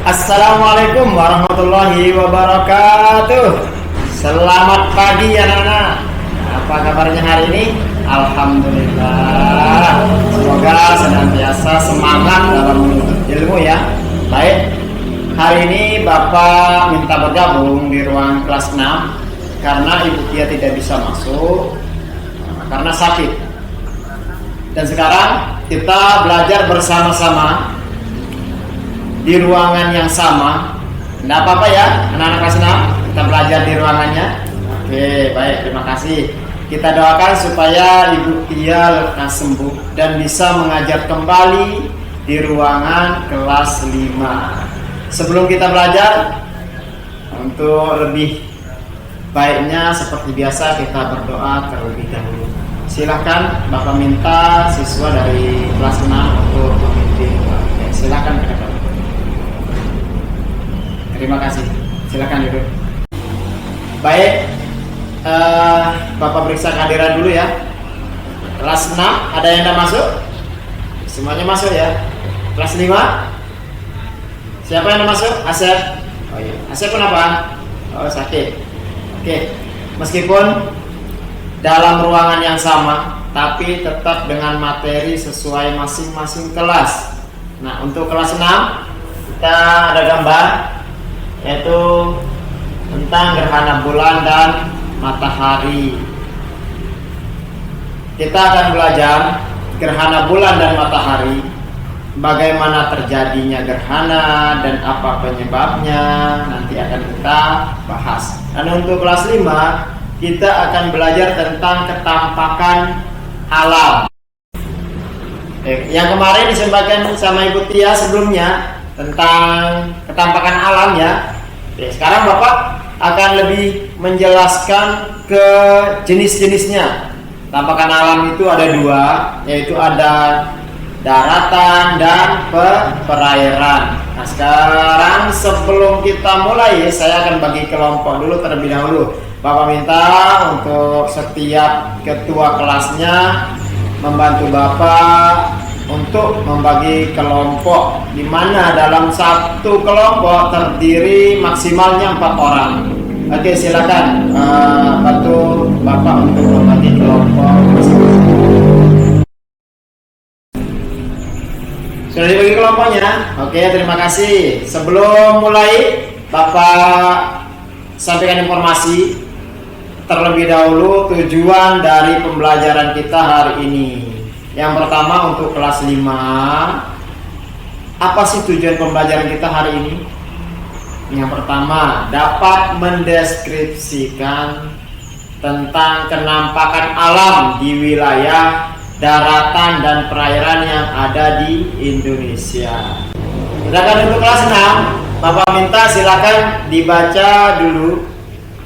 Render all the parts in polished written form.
Assalamualaikum warahmatullahi wabarakatuh. Selamat pagi anak-anak. Apa kabarnya hari ini? Alhamdulillah. Semoga senantiasa semangat dalam menuntut ilmu ya. Baik. Hari ini Bapak minta bergabung di ruang kelas 6 karena Ibu Tia tidak bisa masuk karena sakit. Dan sekarang kita belajar bersama-sama di ruangan yang sama. Tidak apa-apa ya anak-anak kelas 6, kita belajar di ruangannya. Oke, baik, terima kasih. Kita doakan supaya Ibu Tia lekas sembuh dan bisa mengajar kembali di ruangan kelas 5. Sebelum kita belajar, untuk lebih baiknya seperti biasa kita berdoa terlebih dahulu. Silahkan Bapak minta siswa dari kelas 6 untuk memimpin. Oke, silahkan ke depan. Terima kasih. Silakan duduk. Baik, Bapak periksa kehadiran dulu ya. Kelas 6 ada yang tidak masuk? Semuanya masuk ya. Kelas 5? Siapa yang tidak masuk? Asep. Oh iya. Asep kenapa? Oh, sakit. Oke. Meskipun dalam ruangan yang sama, tapi tetap dengan materi sesuai masing-masing kelas. Nah, untuk kelas 6 kita ada gambar, yaitu tentang gerhana bulan dan matahari. Kita akan belajar gerhana bulan dan matahari, bagaimana terjadinya gerhana dan apa penyebabnya, nanti akan kita bahas. Dan untuk kelas 5 kita akan belajar tentang ketampakan alam. Yang kemarin disampaikan sama Ibu Tia sebelumnya tentang ketampakan alam ya. Oke, sekarang Bapak akan lebih menjelaskan ke jenis-jenisnya. Ketampakan alam itu ada dua, yaitu ada daratan dan perairan. Nah, sekarang sebelum kita mulai, saya akan bagi kelompok dulu terlebih dahulu. Bapak minta untuk setiap ketua kelasnya membantu Bapak untuk membagi kelompok, di mana dalam satu kelompok terdiri maksimalnya 4 orang. Oke, silakan bantu Bapak untuk membagi kelompok masing-masing. Sudah dibagi kelompoknya? Oke, terima kasih. Sebelum mulai, Bapak sampaikan informasi terlebih dahulu tujuan dari pembelajaran kita hari ini. Yang pertama untuk kelas 5, apa sih tujuan pembelajaran kita hari ini? Yang pertama, dapat mendeskripsikan tentang kenampakan alam di wilayah daratan dan perairan yang ada di Indonesia. Sedangkan untuk kelas 6, Bapak minta silakan dibaca dulu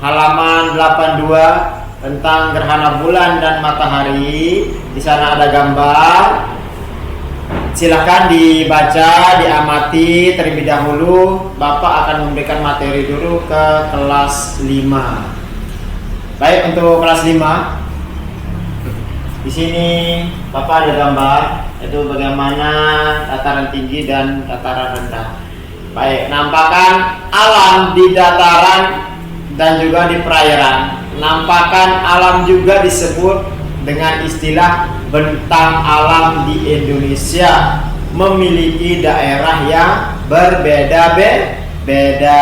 halaman 82 tentang gerhana bulan dan matahari. Di sana ada gambar. Silakan dibaca, diamati terlebih dahulu. Bapak akan memberikan materi dulu ke kelas 5. Baik, untuk kelas 5. Di sini Bapak ada gambar, yaitu bagaimana dataran tinggi dan dataran rendah. Baik, nampakan alam di dataran dan juga di perairan. Nampakan alam juga disebut dengan istilah bentang alam di Indonesia, memiliki daerah yang berbeda-beda.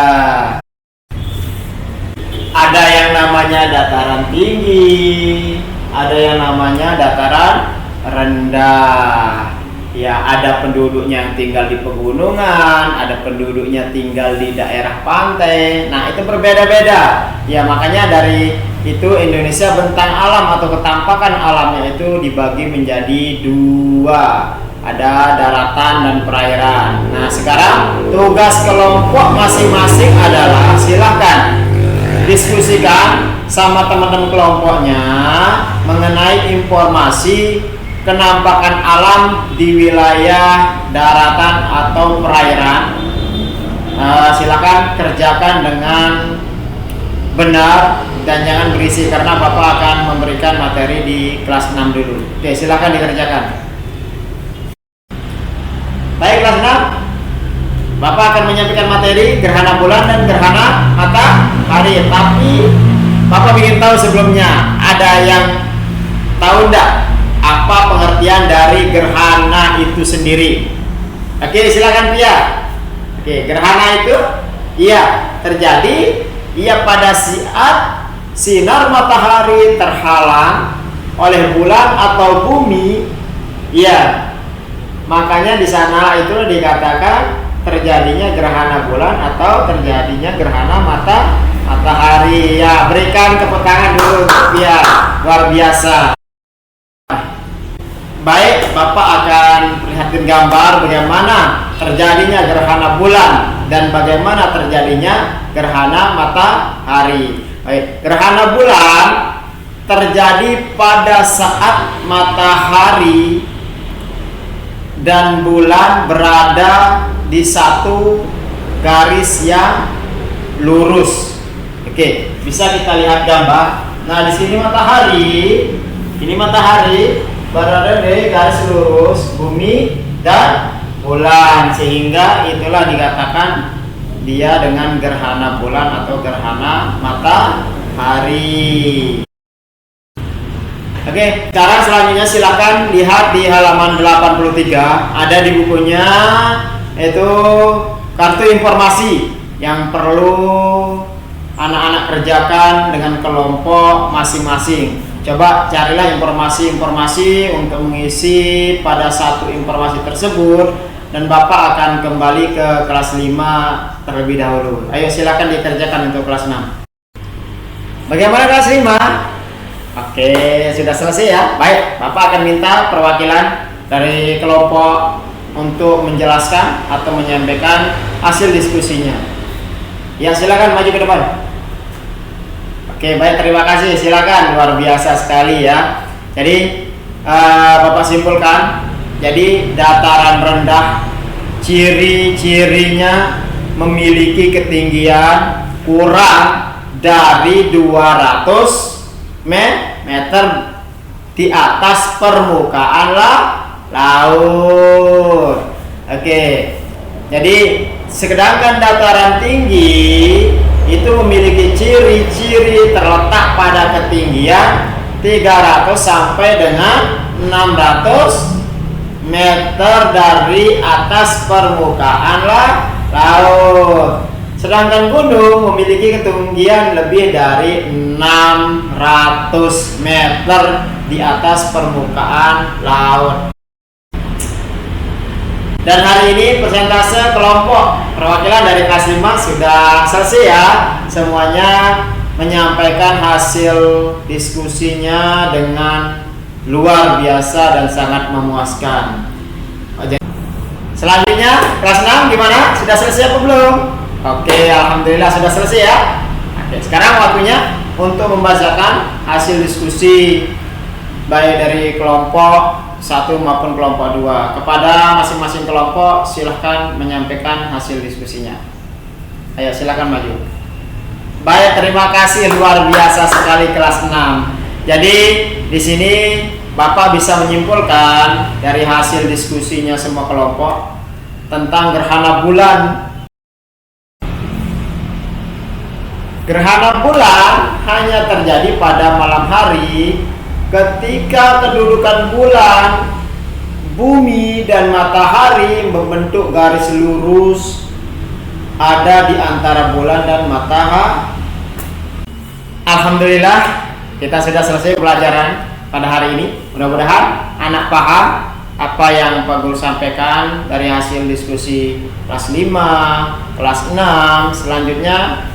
Ada yang namanya dataran tinggi, ada yang namanya dataran rendah. Ya, ada penduduknya yang tinggal di pegunungan, ada penduduknya tinggal di daerah pantai. Nah, itu berbeda-beda. Ya, makanya dari itu Indonesia bentang alam atau ketampakan alamnya itu dibagi menjadi 2. Ada daratan dan perairan. Nah, sekarang tugas kelompok masing-masing adalah silakan diskusikan sama teman-teman kelompoknya mengenai informasi kenampakan alam di wilayah daratan atau perairan. Silakan kerjakan dengan benar dan jangan berisi, karena Bapak akan memberikan materi di kelas 6 dulu. Oke, silakan dikerjakan. Baik, kelas 6. Bapak akan menyampaikan materi gerhana bulan dan gerhana matahari. Tapi Bapak ingin tahu sebelumnya, ada yang tahu enggak apa pengertian dari gerhana itu sendiri? Oke, silakan Pia. Oke, gerhana itu terjadi pada saat sinar matahari terhalang oleh bulan atau bumi. Makanya di sana itu dikatakan terjadinya gerhana bulan atau terjadinya gerhana matahari. Ya, berikan tepuk tangan dulu untuk Pia. Luar biasa. Baik, Bapak akan perlihatkan gambar bagaimana terjadinya gerhana bulan dan bagaimana terjadinya gerhana matahari. Baik, gerhana bulan terjadi pada saat matahari dan bulan berada di satu garis yang lurus. Oke, bisa kita lihat gambar. Nah, di sini matahari berada di garis lurus bumi dan bulan, sehingga itulah dikatakan dia dengan gerhana bulan atau gerhana matahari. Oke, sekarang selanjutnya silakan lihat di halaman 83, ada di bukunya itu kartu informasi yang perlu anak-anak kerjakan dengan kelompok masing-masing. Coba carilah informasi-informasi untuk mengisi pada satu informasi tersebut, dan Bapak akan kembali ke kelas 5 terlebih dahulu. Ayo silakan dikerjakan untuk kelas 6. Bagaimana kelas 5? Oke, sudah selesai ya. Baik, Bapak akan minta perwakilan dari kelompok untuk menjelaskan atau menyampaikan hasil diskusinya. Ya, silakan maju ke depan. Oke, baik, terima kasih. Silakan, luar biasa sekali ya. Jadi Bapak simpulkan. Jadi dataran rendah ciri-cirinya memiliki ketinggian kurang dari 200 meter di atas permukaan laut. Oke. Jadi sedangkan dataran tinggi itu memiliki ciri-ciri terletak pada ketinggian 300 sampai dengan 600 meter dari atas permukaan laut. Sedangkan gunung memiliki ketinggian lebih dari 600 meter di atas permukaan laut. Dan hari ini persentase kelompok perwakilan dari kelas 5 sudah selesai ya. Semuanya menyampaikan hasil diskusinya dengan luar biasa dan sangat memuaskan. Selanjutnya kelas 6 gimana? Sudah selesai apa belum? Oke, alhamdulillah sudah selesai ya. Oke, sekarang waktunya untuk membacakan hasil diskusi baik dari kelompok 1 maupun kelompok 2. Kepada masing-masing kelompok silahkan menyampaikan hasil diskusinya. Ayo silakan maju. Baik, terima kasih, luar biasa sekali kelas 6. Jadi di sini Bapak bisa menyimpulkan dari hasil diskusinya semua kelompok tentang gerhana bulan. Gerhana bulan hanya terjadi pada malam hari ketika kedudukan bulan, bumi, dan matahari membentuk garis lurus ada di antara bulan dan matahari. Alhamdulillah, kita sudah selesai pelajaran pada hari ini. Mudah-mudahan anak paham apa yang Pak Guru sampaikan dari hasil diskusi kelas 5, kelas 6. Selanjutnya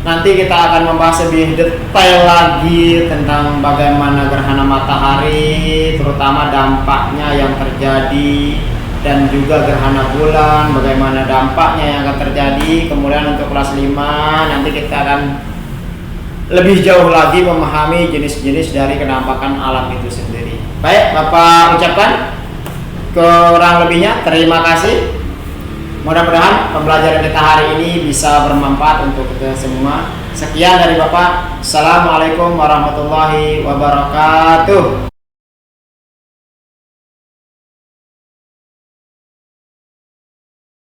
nanti kita akan membahas lebih detail lagi tentang bagaimana gerhana matahari, terutama dampaknya yang terjadi, dan juga gerhana bulan, bagaimana dampaknya yang akan terjadi. Kemudian untuk kelas 5 nanti kita akan lebih jauh lagi memahami jenis-jenis dari kenampakan alam itu sendiri. Baik, Bapak ucapkan kurang lebihnya terima kasih. Mudah-mudahan pembelajaran kita hari ini bisa bermanfaat untuk kita semua. Sekian dari Bapak. Assalamualaikum warahmatullahi wabarakatuh.